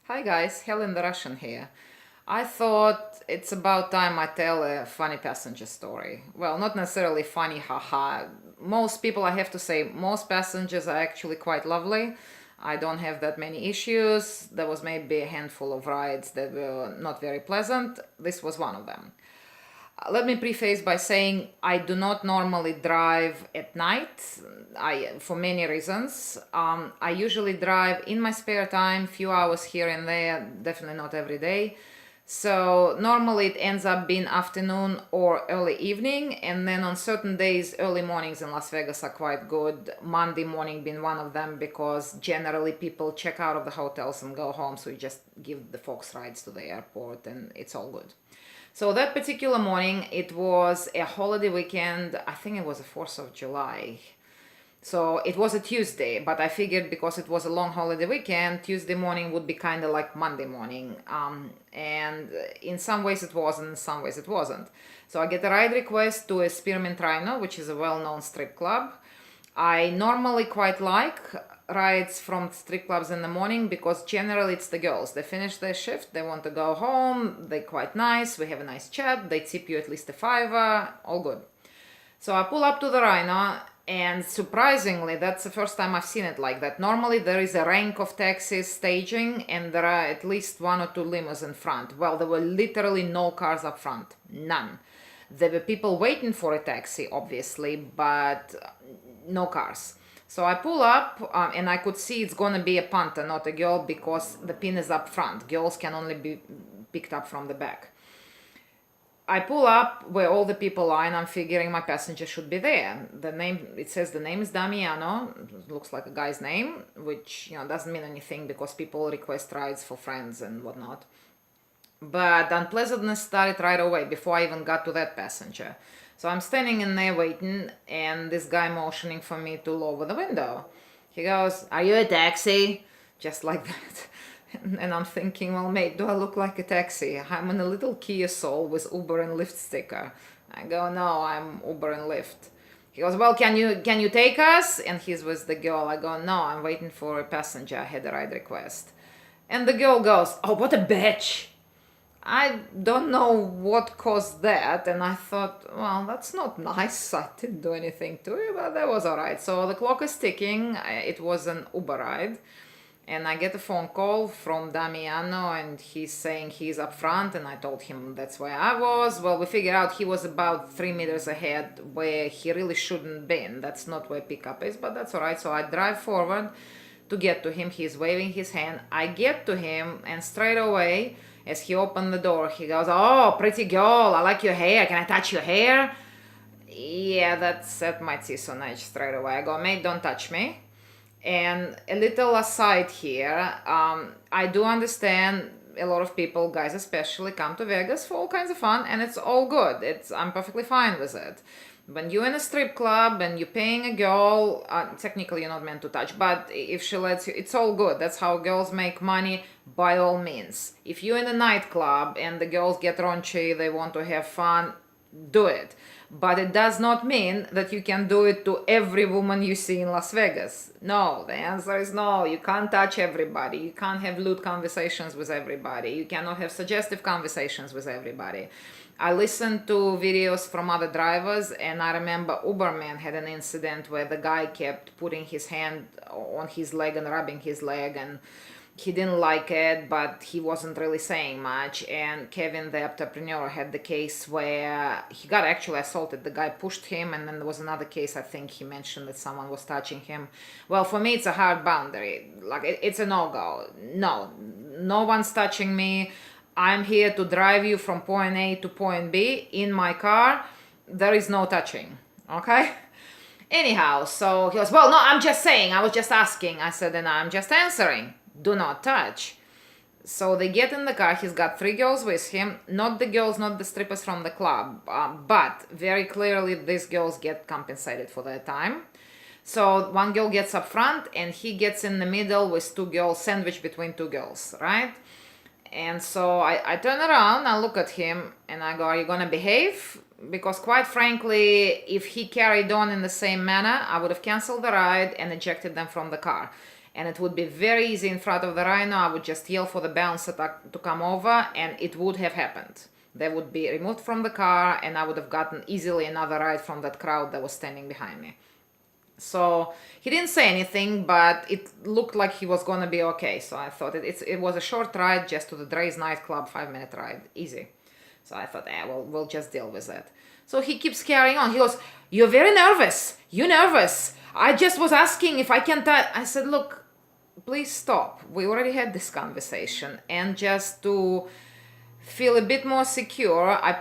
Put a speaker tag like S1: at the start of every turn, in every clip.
S1: Hi guys, Helen the Russian here. I thought it's about time I tell a funny passenger story. Well, not necessarily funny, haha. Most people, I have to say, most passengers are actually quite lovely. I don't have that many issues. There was maybe a handful of rides that were not very pleasant. This was one of them. Let me preface by saying I do not normally drive at night. For many reasons. I usually drive in my spare time, few hours here and there, definitely not every day. So normally it ends up being afternoon or early evening, and then on certain days, early mornings in Las Vegas are quite good. Monday morning being one of them because generally people check out of the hotels and go home, so you just give the folks rides to the airport and it's all good. So that particular morning, it was a holiday weekend. I think it was the 4th of July. So it was a Tuesday, but I figured because it was a long holiday weekend, Tuesday morning would be kind of like Monday morning. And in some ways it was, and in some ways it wasn't. So I get a ride request to a Spearmint Rhino, which is a well-known strip club. I normally quite like rides from strip clubs in the morning because generally it's the girls. They finish their shift, they want to go home, they're quite nice, we have a nice chat, they tip you at least a fiver, all good. So I pull up to the Rhino, and surprisingly, that's the first time I've seen it like that. Normally there is a rank of taxis staging and there are at least one or two limos in front. Well, there were literally no cars up front, none. There were people waiting for a taxi, obviously, but no cars. So I pull up and I could see it's gonna be a punter, not a girl, because the pin is up front. Girls can only be picked up from the back. I pull up where all the people are, and I'm figuring my passenger should be there. It says the name is Damiano. It looks like a guy's name, which doesn't mean anything because people request rides for friends and whatnot. But the unpleasantness started right away before I even got to that passenger. So I'm standing in there waiting, and this guy motioning for me to lower the window. He goes, "Are you a taxi?" Just like that. And I'm thinking, well, mate, do I look like a taxi? I'm in a little Kia Soul with Uber and Lyft sticker. I go, no, I'm Uber and Lyft. He goes, well, can you take us? And he's with the girl. I go, no, I'm waiting for a passenger. I had a ride request. And the girl goes, oh, what a bitch. I don't know what caused that, and I thought, well, that's not nice. I didn't do anything to you, but that was alright. So the clock is ticking. It was an Uber ride. And I get a phone call from Damiano, and he's saying he's up front, and I told him that's where I was. Well, we figured out he was about 3 meters ahead where he really shouldn't been. That's not where pickup is, but that's alright. So I drive forward to get to him. He's waving his hand. I get to him, and straight away, as he opened the door, he goes, oh, pretty girl, I like your hair. Can I touch your hair? Yeah, that set my teeth on edge straight away. I go, mate, don't touch me. And a little aside here, I do understand a lot of people, guys especially, come to Vegas for all kinds of fun, and it's all good. I'm perfectly fine with it. When you're in a strip club and you're paying a girl, technically you're not meant to touch, but if she lets you, it's all good. That's how girls make money, by all means. If you're in a nightclub and the girls get raunchy, they want to have fun, do it. But it does not mean that you can do it to every woman you see in Las Vegas. No, the answer is no. You can't touch everybody. You can't have lewd conversations with everybody. You cannot have suggestive conversations with everybody. I listened to videos from other drivers, and I remember Uberman had an incident where the guy kept putting his hand on his leg and rubbing his leg, and he didn't like it, but he wasn't really saying much. And Kevin, the entrepreneur, had the case where he got actually assaulted. The guy pushed him, and then there was another case, I think he mentioned that someone was touching him. Well, for me, it's a hard boundary. Like, it's a no-go. No one's touching me. I'm here to drive you from point A to point B in my car. There is no touching, okay? Anyhow, so he goes, well, no, I'm just saying, I was just asking. I said, and I'm just answering. Do not touch. So they get in the car. He's got 3 girls with him. Not the girls, not the strippers from the club. But very clearly, these girls get compensated for their time. So one girl gets up front, and he gets in the middle with 2 girls, sandwiched between 2 girls, right? And so I turn around, I look at him, and I go, are you going to behave? Because quite frankly, if he carried on in the same manner, I would have canceled the ride and ejected them from the car. and it would be very easy in front of the Rhino. I would just yell for the bouncer to come over, and it would have happened. They would be removed from the car, and I would have gotten easily another ride from that crowd that was standing behind me. So he didn't say anything, but it looked like he was gonna be okay. So I thought it was a short ride just to the Dre's nightclub, 5-minute ride, easy. So I thought, we'll just deal with that. So he keeps carrying on. He goes, "You're very nervous. You're nervous. I just was asking if I can touch." I said, "Look, please stop. We already had this conversation." And just to feel a bit more secure, I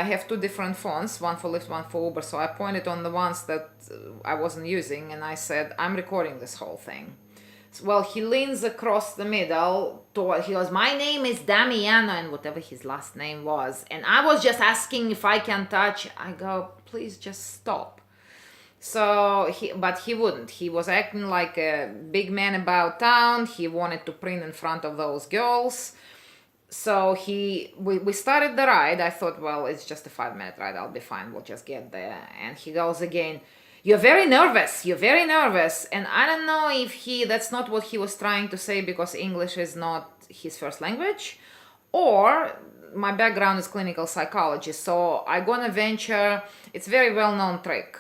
S1: have two different phones, one for Lyft, one for Uber. So I pointed on the ones that I wasn't using, and I said, "I'm recording this whole thing." Well, he leans across the middle he goes, "My name is Damiano," and whatever his last name was, "and I was just asking if I can touch." I go, "Please just stop." So but he wouldn't. He was acting like a big man about town. He wanted to print in front of those girls. So we started the ride. I thought, well, it's just a 5-minute ride. I'll be fine. We'll just get there. And he goes again, "You're very nervous. You're very nervous." And I don't know if that's not what he was trying to say because English is not his first language, or my background is clinical psychology. So I'm gonna venture, it's a very well-known trick.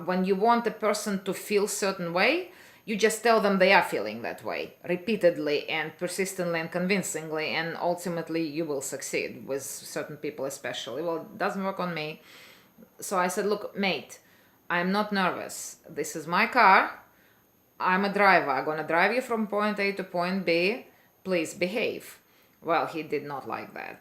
S1: When you want a person to feel certain way, you just tell them they are feeling that way repeatedly and persistently and convincingly, and ultimately you will succeed with certain people especially. Well, it doesn't work on me. So I said, "Look, mate, I'm not nervous. This is my car. I'm a driver. I'm gonna drive you from point A to point B. Please behave." Well, he did not like that.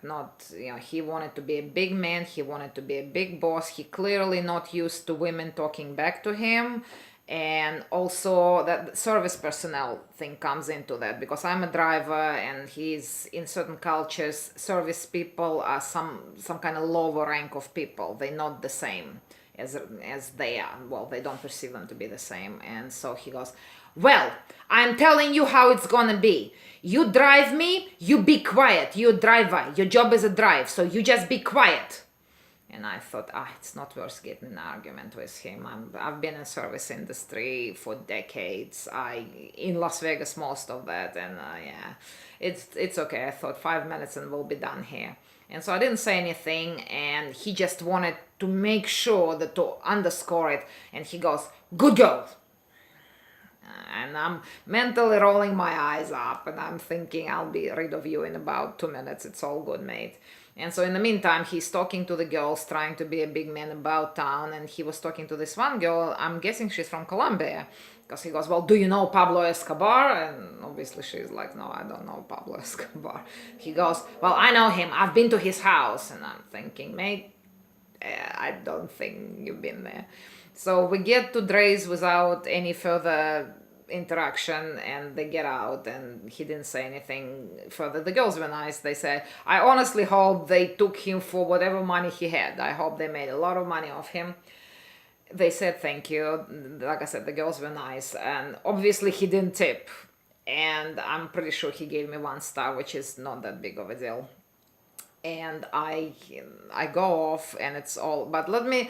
S1: He wanted to be a big man. He wanted to be a big boss. He clearly not used to women talking back to him. And also that service personnel thing comes into that, because I'm a driver and he's in certain cultures, service people are some kind of lower rank of people. They're not the same as they are. Well, they don't perceive them to be the same. And so he goes, "Well, I'm telling you how it's gonna be. You drive me, you be quiet. You're a driver. Your job is a drive, so you just be quiet." And I thought, it's not worth getting an argument with him. I've been in service industry for decades. In Las Vegas most of that, and it's okay. I thought 5 minutes and we'll be done here. And so I didn't say anything, and he just wanted to make sure to underscore it. And he goes, "Good girl." And I'm mentally rolling my eyes up, and I'm thinking, I'll be rid of you in about 2 minutes. It's all good, mate. And so in the meantime, he's talking to the girls, trying to be a big man about town. And he was talking to this one girl. I'm guessing she's from Colombia. Because he goes, "Well, do you know Pablo Escobar?" And obviously she's like, "No, I don't know Pablo Escobar." He goes, "Well, I know him. I've been to his house." And I'm thinking, mate, I don't think you've been there. So we get to Dre's without any further interaction, and they get out, and he didn't say anything further. The girls were nice. They said, "I honestly hope they took him for whatever money he had. I hope they made a lot of money off him." They said thank you. Like I said, the girls were nice, and obviously he didn't tip, and I'm pretty sure he gave me 1 star, which is not that big of a deal. And I go off, and it's all, but let me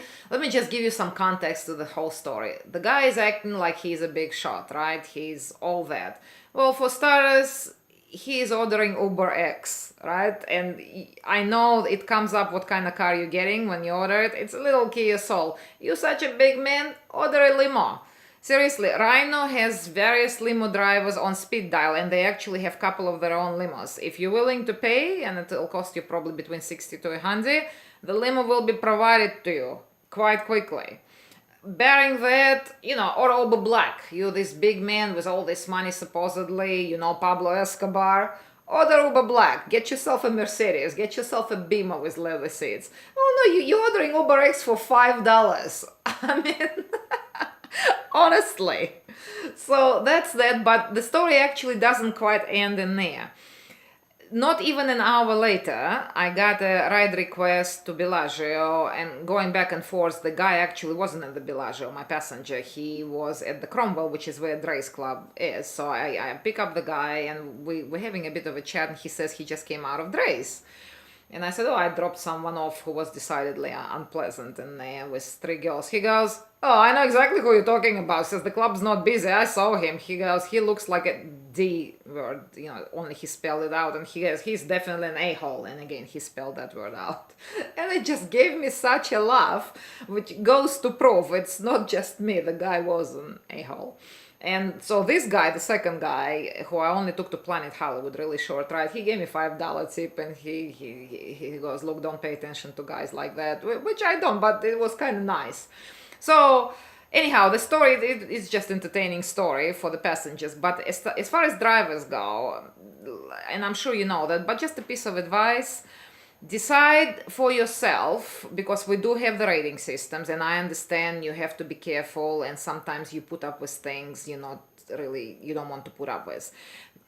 S1: just give you some context to the whole story. The guy is acting like he's a big shot, right? He's all that. Well, for starters, he is ordering Uber X, right? And I know it comes up what kind of car you're getting when you order it. It's a little Kia Soul. You're such a big man, order a limo. Seriously, Rhino has various limo drivers on speed dial, and they actually have a couple of their own limos. If you're willing to pay, and it'll cost you probably between 60 to 100, the limo will be provided to you quite quickly. Bearing that, or Uber Black, you're this big man with all this money supposedly, Pablo Escobar, order Uber Black, get yourself a Mercedes, get yourself a Beamer with leather seats. Oh no, you're ordering Uber X for $5. I mean... honestly. So that's that, but the story actually doesn't quite end in there. Not even an hour later, I got a ride request to Bellagio, and going back and forth, the guy actually wasn't at the Bellagio, my passenger. He was at the Cromwell, which is where Dre's Club is. So I pick up the guy, and we're having a bit of a chat, and he says he just came out of Dre's. And I said, oh, I dropped someone off who was decidedly unpleasant and with 3 girls. He goes, oh, I know exactly who you're talking about. Says the club's not busy. I saw him. He goes, he looks like a D word, only he spelled it out. And he goes, he's definitely an a-hole. And again, he spelled that word out. And it just gave me such a laugh, which goes to prove it's not just me. The guy was an a-hole. And so this guy, the second guy, who I only took to Planet Hollywood, really short ride, he gave me $5 tip, and he goes, look, don't pay attention to guys like that, which I don't, but it was kind of nice. So anyhow, the story is just entertaining story for the passengers, but as far as drivers go, and I'm sure you know that, but just a piece of advice. Decide for yourself, because we do have the rating systems, and I understand you have to be careful, and sometimes you put up with things you don't want to put up with.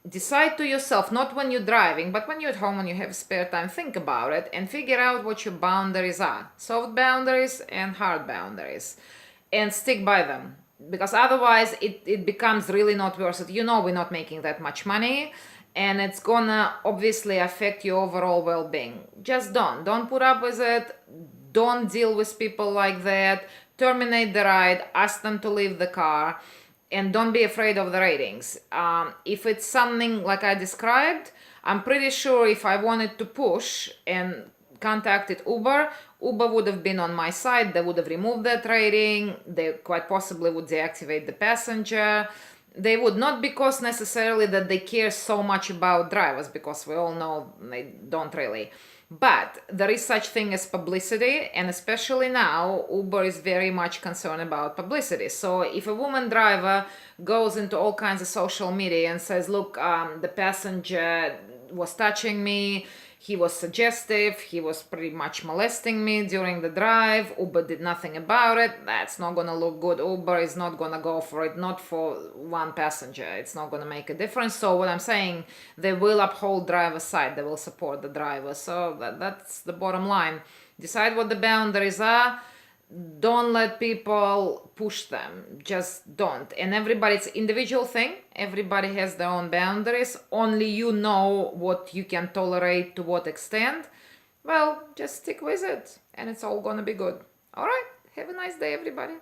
S1: Decide to yourself, not when you're driving, but when you're at home and you have spare time, think about it and figure out what your boundaries are. Soft boundaries and hard boundaries. And stick by them. Because otherwise it becomes really not worth it. We're not making that much money. And it's gonna obviously affect your overall well-being. Just don't put up with it. Don't deal with people like that. Terminate the ride. Ask them to leave the car. And don't be afraid of the ratings. If it's something like I described, I'm pretty sure if I wanted to push and contacted Uber would have been on my side. They would have removed that rating. They quite possibly would deactivate the passenger. They would not, because necessarily that they care so much about drivers, because we all know they don't really. But there is such thing as publicity, and especially now, Uber is very much concerned about publicity. So if a woman driver goes into all kinds of social media and says, look, the passenger was touching me, he was suggestive, he was pretty much molesting me during the drive, Uber did nothing about it, that's not gonna look good. Uber is not gonna go for it, not for one passenger. It's not gonna make a difference. So what I'm saying, they will uphold driver's side, they will support the driver. So that's the bottom line. Decide what the boundaries are. Don't let people push them. Just don't. And everybody's individual thing. Everybody has their own boundaries. Only you know what you can tolerate to what extent. Well, just stick with it and it's all gonna be good. All right. Have a nice day, everybody.